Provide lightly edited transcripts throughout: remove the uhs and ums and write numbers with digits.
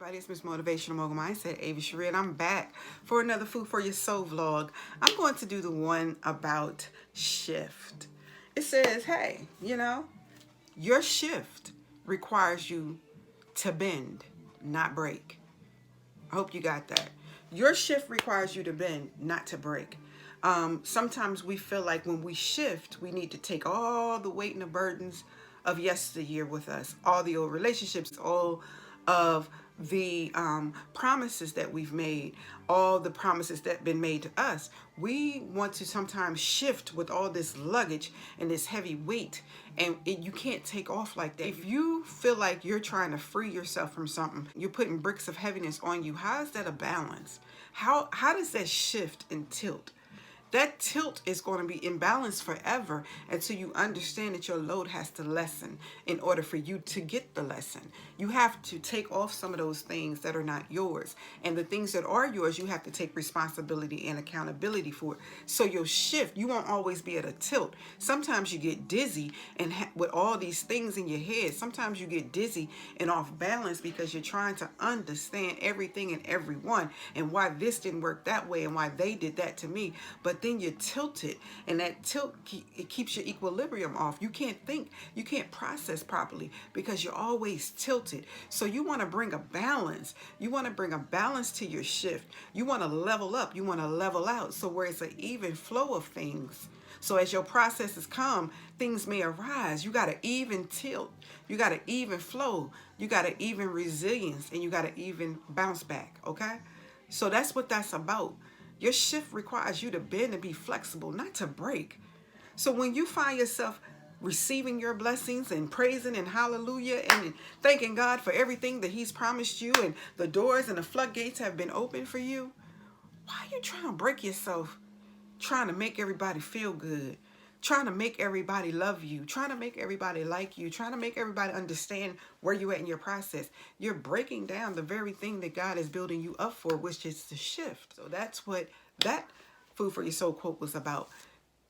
everybody, it's Miss Motivational Mogul Mindset, Ava Cherie, and I'm back for another Food for Your Soul vlog. I'm going to do the one about shift. It says, hey, your shift requires you to bend, not break. I hope you got that. Your shift requires you to bend, not to break. Sometimes we feel like when we shift, we need to take all the weight and the burdens of yesteryear with us, all the old relationships, all of the promises that we've made, all the promises that have been made to us. We want to sometimes shift with all this luggage and this heavy weight, and you can't take off like that. If you feel like you're trying to free yourself from something, you're putting bricks of heaviness on you, how is that a balance? How does that shift and tilt? That tilt is going to be imbalanced forever until you understand that your load has to lessen in order for you to get the lesson. You have to take off some of those things that are not yours. And the things that are yours, you have to take responsibility and accountability for it. So your shift, you won't always be at a tilt. Sometimes you get dizzy and with all these things in your head. Sometimes you get dizzy and off balance because you're trying to understand everything and everyone and why this didn't work that way and why they did that to me. But then you're tilted, and that tilt, it keeps your equilibrium off. You can't think, you can't process properly because you're always tilted. So you want to bring a balance. You want to bring a balance to your shift. You want to level up. You want to level out. So where it's an even flow of things. So as your processes come, things may arise. You got to even tilt. You got to even flow. You got to even resilience, and you got to even bounce back. Okay. So that's what that's about. Your shift requires you to bend and be flexible, not to break. So when you find yourself receiving your blessings and praising and hallelujah and thanking God for everything that He's promised you, and the doors and the floodgates have been open for you, why are you trying to break yourself, trying to make everybody feel good, trying to make everybody love you, trying to make everybody like you, trying to make everybody understand where you're at in your process? You're breaking down the very thing that God is building you up for, which is the shift. So that's what that Food for Your Soul quote was about.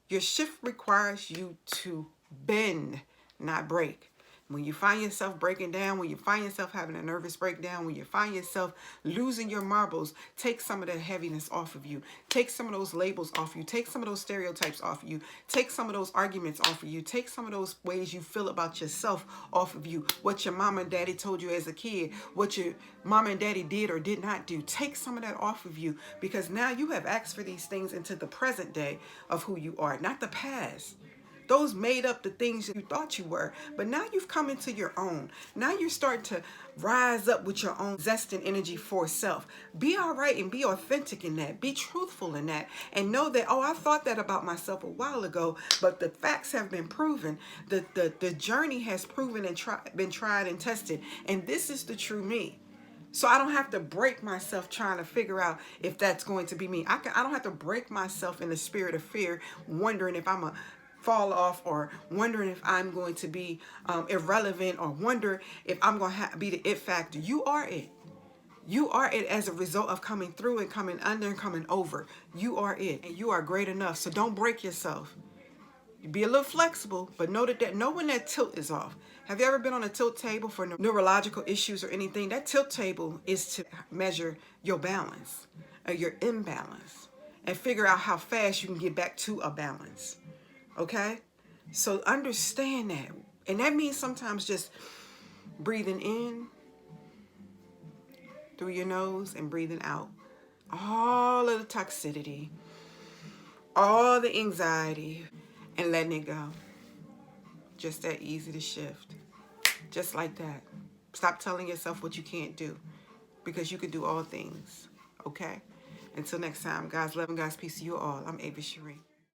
Your shift requires you to bend, not break. When you find yourself breaking down, when you find yourself having a nervous breakdown, when you find yourself losing your marbles, take some of that heaviness off of you. Take some of those labels off you. Take some of those stereotypes off of you. Take some of those arguments off of you. Take some of those ways you feel about yourself off of you. What your mama and daddy told you as a kid, what your mama and daddy did or did not do. Take some of that off of you, because now you have asked for these things into the present day of who you are, not the past. Those made up the things you thought you were, but now you've come into your own. Now you're starting to rise up with your own zest and energy for self. Be all right and be authentic in that. Be truthful in that, and know that, oh, I thought that about myself a while ago, but the facts have been proven. The journey has proven and been tried and tested, and this is the true me. So I don't have to break myself trying to figure out if that's going to be me. I don't have to break myself in the spirit of fear, wondering if I'm a fall off, or wondering if I'm going to be irrelevant, or wonder if I'm going to be the it factor. You are it. You are it as a result of coming through and coming under and coming over. You are it, and you are great enough. So don't break yourself. Be a little flexible, but know when that tilt is off. Have you ever been on a tilt table for neurological issues or anything? That tilt table is to measure your balance or your imbalance and figure out how fast you can get back to a balance. Okay? So understand that. And that means sometimes just breathing in through your nose and breathing out all of the toxicity, all the anxiety, and letting it go. Just that easy to shift. Just like that. Stop telling yourself what you can't do, because you can do all things. Okay? Until next time, God's love and God's peace to you all. I'm Ava Cherie.